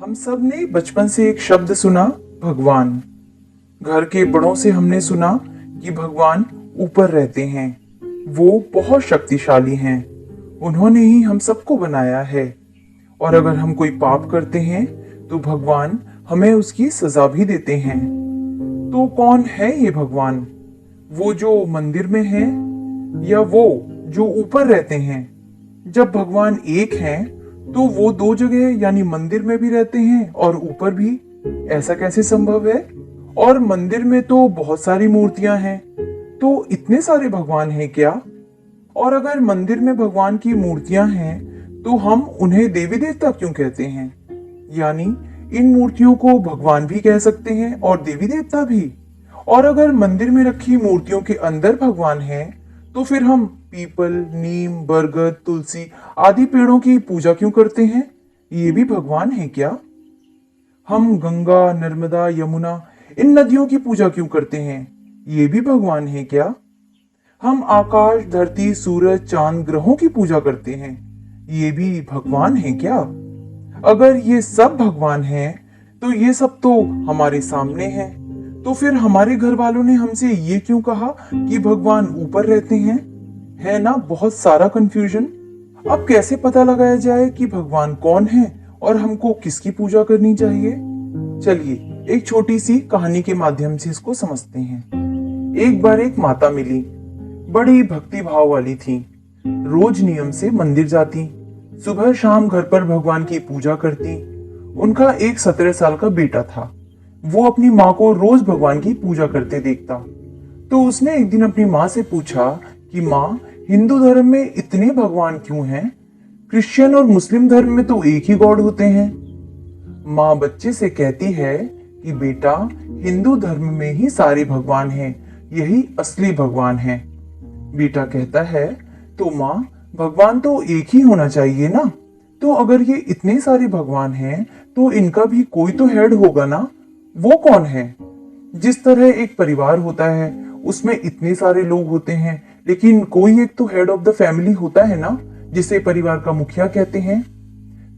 हम सब ने बचपन से एक शब्द सुना, भगवान। घर के बड़ों से हमने सुना कि भगवान ऊपर रहते हैं। वो बहुत शक्तिशाली हैं। उन्होंने ही हम सबको बनाया है। और अगर हम कोई पाप करते हैं तो भगवान हमें उसकी सजा भी देते हैं। तो कौन है ये भगवान? वो जो मंदिर में है या वो जो ऊपर रहते हैं? जब भगवान एक हैं तो वो दो जगह यानी मंदिर में भी रहते हैं और ऊपर भी। ऐसा कैसे संभव है? और मंदिर में तो बहुत सारी मूर्तियां हैं, तो इतने सारे भगवान हैं क्या? और अगर मंदिर में भगवान की मूर्तियां हैं तो हम उन्हें देवी देवता क्यों कहते हैं? यानी इन मूर्तियों को भगवान भी कह सकते हैं और देवी देवता भी। और अगर मंदिर में रखी मूर्तियों के अंदर भगवान हैं तो फिर हम पीपल, नीम, बरगद, तुलसी आदि पेड़ों की पूजा क्यों करते हैं? ये भी भगवान है क्या? हम गंगा, नर्मदा, यमुना इन नदियों की पूजा क्यों करते हैं? ये भी भगवान है क्या? हम आकाश, धरती, सूरज, चांद, ग्रहों की पूजा करते हैं। ये भी भगवान है क्या? अगर ये सब भगवान हैं तो ये सब तो हमारे सामने हैं। तो फिर हमारे घर वालों ने हमसे ये क्यों कहा कि भगवान ऊपर रहते हैं? है ना बहुत सारा कंफ्यूजन। अब कैसे पता लगाया जाए कि भगवान कौन है और हमको किसकी पूजा करनी चाहिए? चलिए एक छोटी सी कहानी के माध्यम से इसको समझते हैं। एक बार एक माता मिली, बड़ी भक्ति भाव वाली थी। रोज नियम से मंदिर जाती, सुबह शाम घर पर भगवान की पूजा करती। उनका एक 17 साल का बेटा था। वो अपनी माँ को रोज भगवान की पूजा करते देखता। तो उसने एक दिन अपनी माँ से पूछा कि माँ, हिंदू धर्म में इतने भगवान क्यों हैं? क्रिश्चियन और मुस्लिम धर्म में तो एक ही गॉड होते हैं। माँ बच्चे से कहती है कि बेटा, हिंदू धर्म में ही सारे भगवान हैं, यही असली भगवान हैं। बेटा कहता है, तो माँ, भगवान तो एक ही होना चाहिए ना? तो अगर ये इतने सारे भगवान हैं तो इनका भी कोई तो हेड होगा ना? वो कौन है? जिस तरह एक परिवार होता है उसमें इतने सारे लोग होते हैं, लेकिन कोई एक तो हेड ऑफ द फैमिली होता है ना, जिसे परिवार का मुखिया कहते हैं।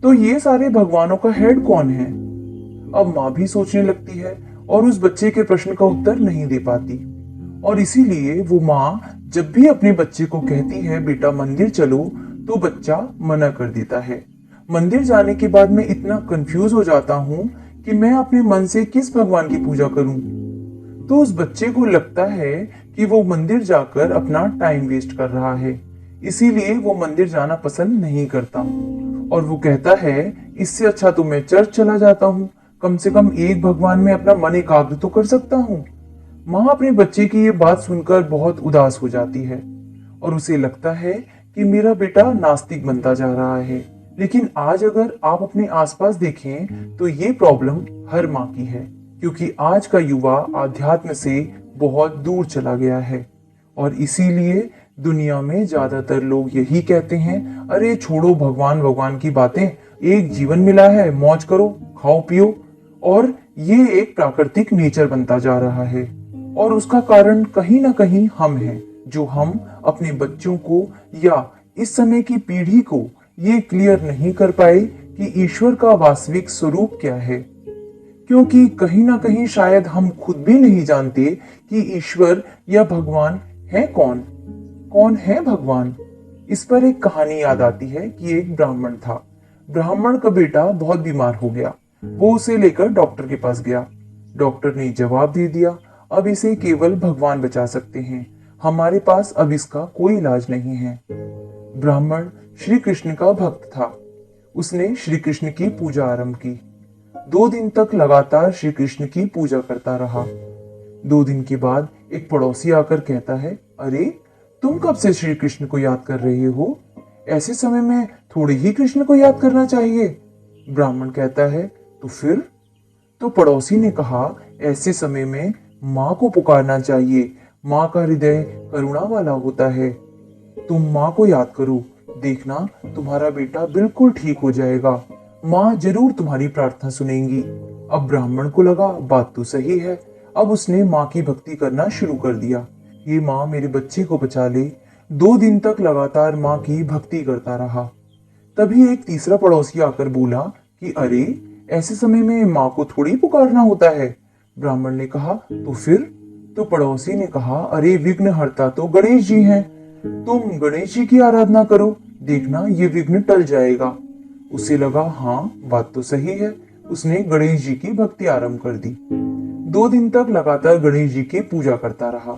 तो ये सारे भगवानों का हेड कौन है? अब माँ भी सोचने लगती है और उस बच्चे के प्रश्न का उत्तर नहीं दे पाती। और इसीलिए वो माँ जब भी अपने बच्चे को कहती है बेटा मंदिर चलो, तो बच्चा मना कर देता है। मंदिर जाने के बाद मैं इतना कंफ्यूज हो जाता हूँ कि मैं अपने मन से किस भगवान की पूजा करूं। तो उस बच्चे को लगता है कि वो मंदिर जाकर अपना टाइम वेस्ट कर रहा है, इसीलिए वो मंदिर जाना पसंद नहीं करता। और वो कहता है, इससे अच्छा तो मैं चर्च चला जाता हूँ, कम से कम एक भगवान में अपना मन एकाग्र तो कर सकता हूँ। माँ अपने बच्चे की ये बात सुनकर बहुत उदास हो जाती है और उसे लगता है कि मेरा बेटा नास्तिक बनता जा रहा है। लेकिन आज अगर आप अपने आसपास देखें तो ये प्रॉब्लम हर माँ की है, क्योंकि आज का युवा आध्यात्म से बहुत दूर चला गया है। और इसीलिए दुनिया में ज्यादातर लोग यही कहते हैं, अरे छोड़ो भगवान भगवान की बातें, एक जीवन मिला है, मौज करो, खाओ पियो। और ये एक प्राकृतिक नेचर बनता जा रहा है और उसका कारण कहीं ना कहीं हम हैं, जो हम अपने बच्चों को या इस समय की पीढ़ी को ये क्लियर नहीं कर पाए कि ईश्वर का वास्तविक स्वरूप क्या है। क्योंकि कहीं ना कहीं शायद हम खुद भी नहीं जानते कि ईश्वर या भगवान है कौन। कौन है भगवान? इस पर एक कहानी याद आती है कि एक ब्राह्मण था। ब्राह्मण का बेटा बहुत बीमार हो गया। वो उसे लेकर डॉक्टर के पास गया। डॉक्टर ने जवाब दे दिया, अब इसे केवल भगवान बचा सकते हैं, हमारे पास अब इसका कोई इलाज नहीं है। ब्राह्मण श्री कृष्ण का भक्त था। उसने श्री कृष्ण की पूजा आरंभ की। 2 दिन तक लगातार श्री कृष्ण की पूजा करता रहा। 2 दिन के बाद एक पड़ोसी आकर कहता है, अरे तुम कब से श्री कृष्ण को याद कर रहे हो? ऐसे समय में थोड़ी ही कृष्ण को याद करना चाहिए। ब्राह्मण कहता है, तो फिर? तो पड़ोसी ने कहा, ऐसे समय में माँ को पुकारना चाहिए, माँ का हृदय करुणा वाला होता है। तुम माँ को याद करो, देखना तुम्हारा बेटा बिल्कुल ठीक हो जाएगा, माँ जरूर तुम्हारी प्रार्थना सुनेंगी। अब ब्राह्मण को लगा बात तो सही है। अब उसने माँ की भक्ति करना शुरू कर दिया। ये माँ मेरे बच्चे को बचा ले। 2 दिन तक लगातार माँ की भक्ति करता रहा। तभी एक तीसरा पड़ोसी आकर बोला कि अरे ऐसे समय में माँ को थोड़ी पुकारना होता है। ब्राह्मण ने कहा, तो फिर? तो पड़ोसी ने कहा, अरे विघ्नहर्ता तो गणेश जी हैं, तुम गणेश जी की आराधना करो, देखना ये विघ्न टल जाएगा। उसे लगा, हाँ बात तो सही है। उसने गणेश जी की भक्ति आरंभ कर दी। 2 दिन तक लगातार गणेश जी की पूजा करता रहा।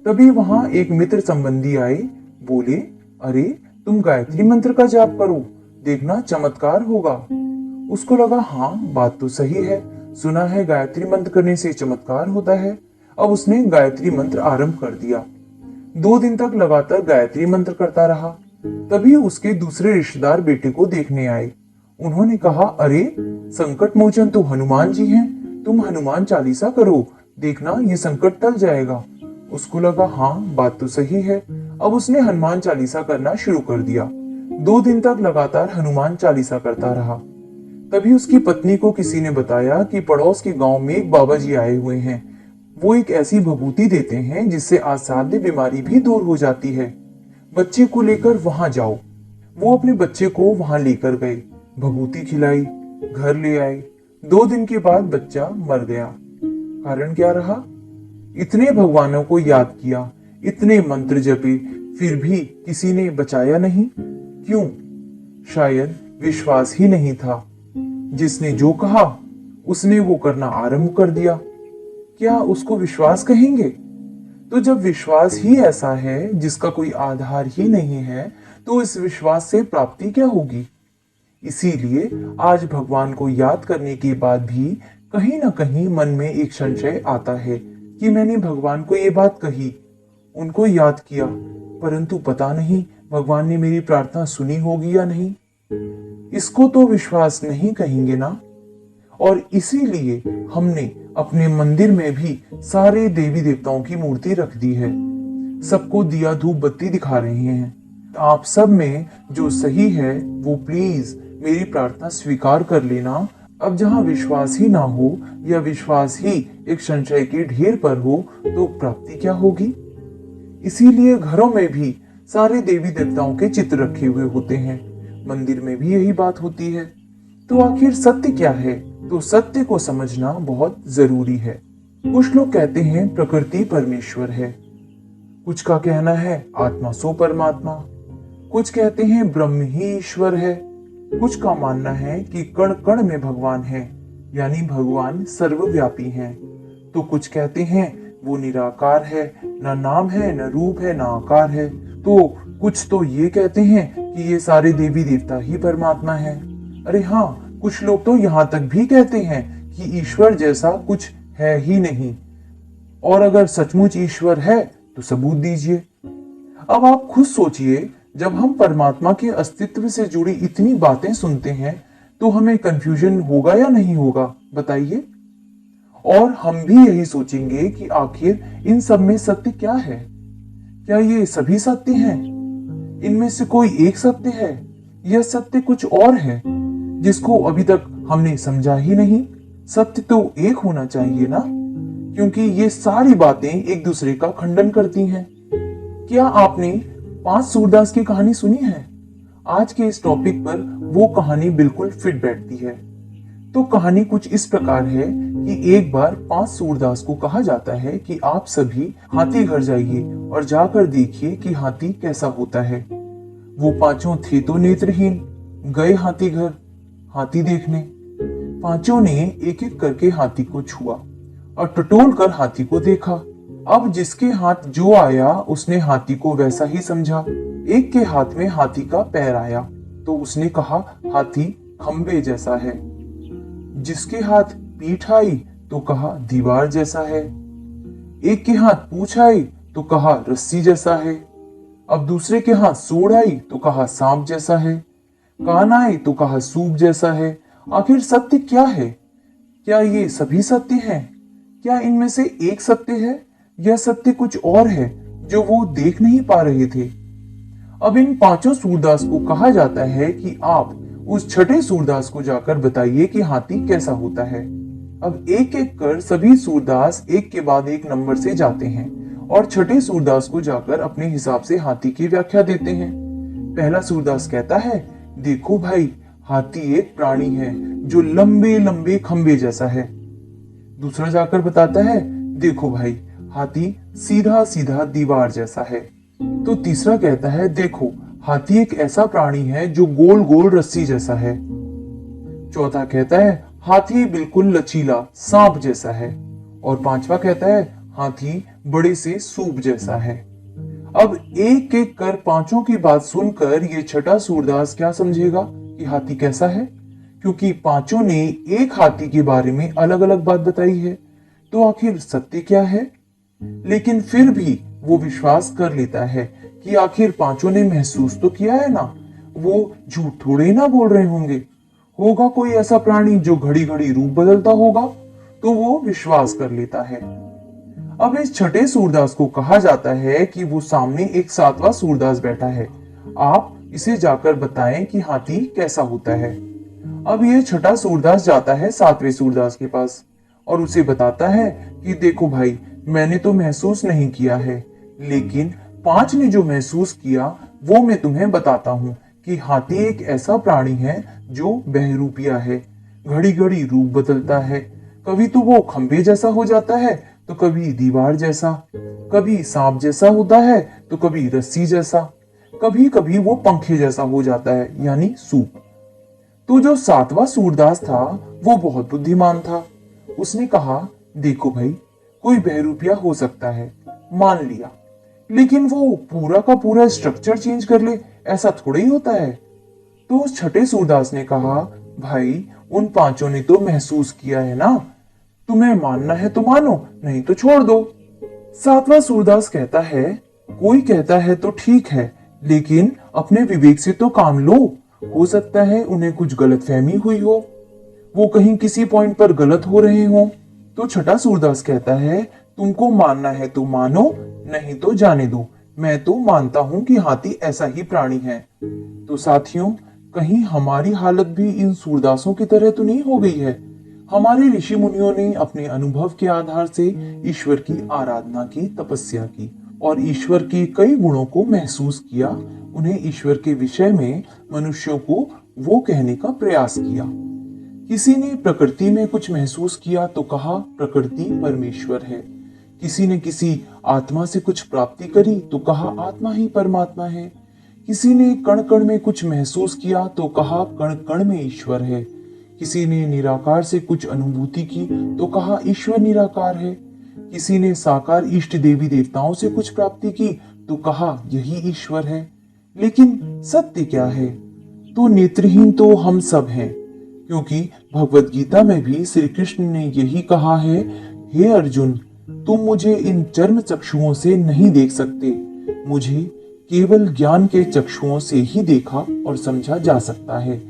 तभी वहां एक मित्र संबंधी आए, बोले, अरे तुम गायत्री मंत्र का जाप करो, देखना चमत्कार होगा। उसको लगा, हाँ बात तो सही है, सुना है गायत्री मंत्र करने से चमत्कार होता है। अब उसने गायत्री मंत्र आरंभ कर दिया। 2 दिन तक लगातार गायत्री मंत्र करता रहा। तभी उसके दूसरे रिश्तेदार बेटे को देखने आए। उन्होंने कहा, अरे संकट मोचन तो हनुमान जी हैं, तुम हनुमान चालीसा करो, देखना ये संकट टल जाएगा। उसको लगा, हाँ बात तो सही है। अब उसने हनुमान चालीसा करना शुरू कर दिया। 2 दिन तक लगातार हनुमान चालीसा करता रहा। तभी उसकी पत्नी को किसी ने बताया कि पड़ोस के गांव में एक बाबा जी आए हुए हैं। वो एक ऐसी भभूति देते हैं जिससे असाध्य बीमारी भी दूर हो जाती है। बच्चे को लेकर वहां जाओ। वो अपने बच्चे को वहां लेकर गए, भभूति खिलाई, घर ले आए। 2 दिन के बाद बच्चा मर गया। कारण क्या रहा? इतने भगवानों को याद किया, इतने मंत्र जपे, फिर भी किसी ने बचाया नहीं। क्यों? शायद विश्वास ही नहीं था। जिसने जो कहा उसने वो करना आरंभ कर दिया। क्या उसको विश्वास कहेंगे? तो जब विश्वास ही ऐसा है जिसका कोई आधार ही नहीं है, तो इस विश्वास से प्राप्ति क्या होगी? इसीलिए आज भगवान को याद करने के बाद भी कहीं ना कहीं मन में एक संशय आता है कि मैंने भगवान को ये बात कही, उनको याद किया, परंतु पता नहीं भगवान ने मेरी प्रार्थना सुनी होगी या नहीं। इसको तो विश्वास नहीं कहेंगे ना। और इसीलिए हमने अपने मंदिर में भी सारे देवी देवताओं की मूर्ति रख दी है, सबको दिया धूप बत्ती दिखा रहे हैं। आप सब में जो सही है वो प्लीज मेरी प्रार्थना स्वीकार कर लेना। अब जहाँ विश्वास ही ना हो या विश्वास ही एक संशय के ढेर पर हो तो प्राप्ति क्या होगी? इसीलिए घरों में भी सारे देवी देवताओं के चित्र रखे हुए होते हैं, मंदिर में भी यही बात होती है। तो आखिर सत्य क्या है? तो सत्य को समझना बहुत जरूरी है। कुछ लोग कहते हैं प्रकृति परमेश्वर है, कुछ का कहना है आत्मा सो परमात्मा, कुछ कहते हैं ब्रह्म ही ईश्वर है, कुछ का मानना है कि कण कण में भगवान है, यानी भगवान सर्वव्यापी हैं। तो कुछ कहते हैं वो निराकार है, ना नाम है, न रूप है, ना आकार है। तो कुछ तो ये कहते हैं कि ये सारे देवी देवता ही परमात्मा है। अरे हाँ, कुछ लोग तो यहाँ तक भी कहते हैं कि ईश्वर जैसा कुछ है ही नहीं, और अगर सचमुच ईश्वर है तो सबूत दीजिए। अब आप खुद सोचिए, जब हम परमात्मा के अस्तित्व से जुड़ी इतनी बातें सुनते हैं तो हमें कंफ्यूजन होगा या नहीं होगा, बताइए। और हम भी यही सोचेंगे कि आखिर इन सब में सत्य क्या है? क्या ये सभी सत्य हैं? इनमें से कोई एक सत्य है या सत्य कुछ और है जिसको अभी तक हमने समझा ही नहीं? सत्य तो एक होना चाहिए ना, क्योंकि ये सारी बातें एक दूसरे का खंडन करती हैं। क्या आपने 5 सूरदास की कहानी सुनी है? आज के इस टॉपिक पर वो कहानी बिल्कुल फिट बैठती है। तो कहानी कुछ इस प्रकार है कि एक बार 5 सूरदास को कहा जाता है कि आप सभी हाथी घर जाइए और जाकर देखिए कि हाथी कैसा होता है। वो पांचों थे तो नेत्रहीन, गए हाथी घर हाथी देखने। पांचों ने एक एक करके हाथी को छुआ और टटोल कर हाथी को देखा। अब जिसके हाथ जो आया उसने हाथी को वैसा ही समझा। एक के हाथ में हाथी का पैर आया तो उसने कहा हाथी खंबे जैसा है। जिसके हाथ पीठ आई तो कहा दीवार जैसा है। एक के हाथ पूंछ आई तो कहा रस्सी जैसा है। अब दूसरे के हाथ सूंड आई तो कहा सांप जैसा है। कान आई तो कहा सूप जैसा है। आखिर सत्य क्या है? क्या ये सभी सत्य हैं? क्या इनमें से एक सत्य है या सत्य कुछ और है जो वो देख नहीं पा रहे थे? अब इन पांचों सूरदास को कहा जाता है कि आप उस छठे सूरदास को जाकर बताइए कि हाथी कैसा होता है। अब एक एक कर सभी सूरदास एक के बाद एक नंबर से जाते हैं और छठे सूरदास को जाकर अपने हिसाब से हाथी की व्याख्या देते हैं। पहला सूरदास कहता है, देखो भाई, हाथी एक प्राणी है जो लंबे लंबे खंबे जैसा है। दूसरा जाकर बताता है, देखो भाई, हाथी सीधा सीधा दीवार जैसा है। तो तीसरा कहता है, देखो, हाथी एक ऐसा प्राणी है जो गोल गोल रस्सी जैसा है। चौथा कहता है, हाथी बिल्कुल लचीला सांप जैसा है। और पांचवा कहता है, हाथी बड़े से सूप जैसा है। अब एक एक कर पांचों की बात सुनकर ये छठा सूरदास क्या समझेगा कि हाथी कैसा है, क्योंकि पांचों ने एक हाथी के बारे में अलग अलग बात बताई है। तो आखिर सत्य क्या है? लेकिन फिर भी वो विश्वास कर लेता है कि आखिर पांचों ने महसूस तो किया है ना, वो झूठ थोड़े ही ना बोल रहे होंगे। होगा कोई ऐसा प्राणी जो घड़ी घड़ी रूप बदलता होगा, तो वो विश्वास कर लेता है। अब इस छठे सूरदास को कहा जाता है कि वो सामने एक सातवां सूरदास बैठा है। आप इसे जाकर बताएं कि हाथी कैसा होता है। अब ये छठा सूरदास जाता है सातवें सूरदास के पास और उसे बताता है कि देखो भाई, मैंने तो महसूस नहीं किया है, लेकिन पांच ने जो महसूस किया वो मैं तुम्हें बताता हूँ कि हाथी एक ऐसा प्राणी है जो बहरूपिया है, घड़ी घड़ी रूप बदलता है। कभी तो वो खंबे जैसा हो जाता है, तो कभी दीवार जैसा, कभी सांप जैसा होता है, तो कभी रस्सी जैसा, कभी कभी वो पंखे जैसा हो जाता है, यानी सूप। तो जो सातवां सूरदास था वो बहुत बुद्धिमान था। उसने कहा, देखो भाई, कोई बहरूपिया हो सकता है, मान लिया, लेकिन वो पूरा का पूरा स्ट्रक्चर चेंज कर ले, ऐसा थोड़ा ही होता है। तो उस छठे सूरदास ने कहा, भाई, उन पांचों ने तो महसूस किया है ना, तुम्हें मानना है तो मानो, नहीं तो छोड़ दो। सातवां सूरदास कहता है, कोई कहता है तो ठीक है, लेकिन अपने विवेक से तो काम लो। हो सकता है उन्हें कुछ गलतफहमी हुई हो, वो कहीं किसी पॉइंट पर गलत हो रहे हो। तो छठा सूरदास कहता है, तुमको मानना है तो मानो, नहीं तो जाने दो। मैं तो मानता हूं कि हाथी ऐसा ही प्राणी है। तो साथियों, कहीं हमारी हालत भी इन सूरदासों की तरह तो नहीं हो गई है? हमारे ऋषि मुनियों ने अपने अनुभव के आधार से ईश्वर की आराधना की, तपस्या की और ईश्वर के कई गुणों को महसूस किया। उन्हें ईश्वर के विषय में मनुष्यों को वो कहने का प्रयास किया। किसी ने प्रकृति में कुछ महसूस किया तो कहा प्रकृति परमेश्वर है। किसी ने किसी आत्मा से कुछ प्राप्ति करी तो कहा आत्मा ही परमात्मा है। किसी ने कण कण में कुछ महसूस किया तो कहा कण कण में ईश्वर है। किसी ने निराकार से कुछ अनुभूति की तो कहा ईश्वर निराकार है। किसी ने साकार इष्ट देवी देवताओं से कुछ प्राप्ति की तो कहा यही ईश्वर है। लेकिन सत्य क्या है? तो नेत्रहीन तो हम सब हैं, क्योंकि भगवत गीता में भी श्री कृष्ण ने यही कहा है, हे अर्जुन, तुम मुझे इन चर्म चक्षुओं से नहीं देख सकते, मुझे केवल ज्ञान के चक्षुओं से ही देखा और समझा जा सकता है।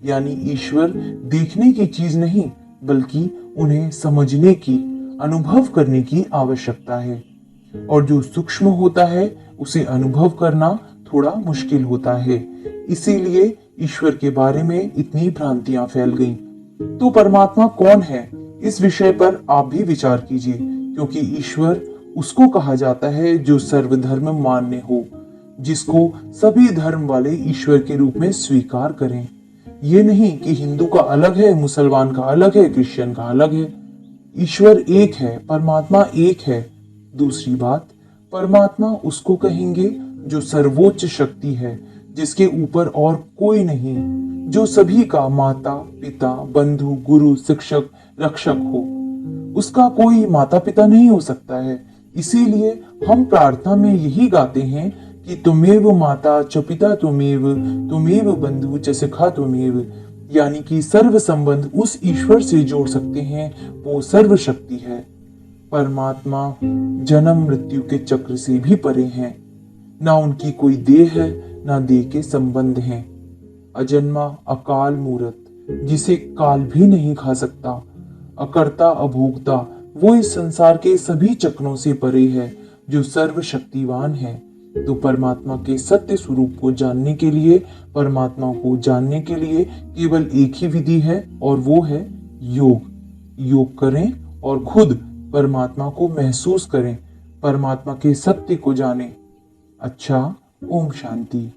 यानी ईश्वर देखने की चीज नहीं, बल्कि उन्हें समझने की, अनुभव करने की आवश्यकता है। और जो सूक्ष्म होता है उसे अनुभव करना थोड़ा मुश्किल होता है। इसीलिए ईश्वर के बारे में इतनी भ्रांतियां फैल गईं। तो परमात्मा कौन है, इस विषय पर आप भी विचार कीजिए, क्योंकि ईश्वर उसको कहा जाता है जो सर्वधर्म मान्य हो, जिसको सभी धर्म वाले ईश्वर के रूप में स्वीकार करें। ये नहीं कि हिंदू का अलग है, मुसलमान का अलग है, क्रिश्चियन का अलग है। ईश्वर एक है, परमात्मा एक है। दूसरी बात, परमात्मा उसको कहेंगे जो सर्वोच्च शक्ति है, जिसके ऊपर और कोई नहीं, जो सभी का माता पिता बंधु गुरु शिक्षक रक्षक हो। उसका कोई माता पिता नहीं हो सकता है। इसीलिए हम प्रार्थना में यही गाते हैं कि तुमेव माता च पिता तुमेव बंधु च सखा तुमेव, यानी कि सर्व संबंध उस ईश्वर से जोड़ सकते हैं, वो सर्वशक्ति है। परमात्मा जन्म मृत्यु के चक्र से भी परे हैं, ना उनकी कोई देह है, ना देह के संबंध हैं। अजन्मा अकाल मूरत, जिसे काल भी नहीं खा सकता, अकर्ता अभोक्ता, वो इस संसार के सभी चक्रों से परे है, जो सर्वशक्तिवान है। तो परमात्मा के सत्य स्वरूप को जानने के लिए, परमात्मा को जानने के लिए केवल एक ही विधि है, और वो है योग। योग करें और खुद परमात्मा को महसूस करें, परमात्मा के सत्य को जानें। अच्छा, ओम शांति।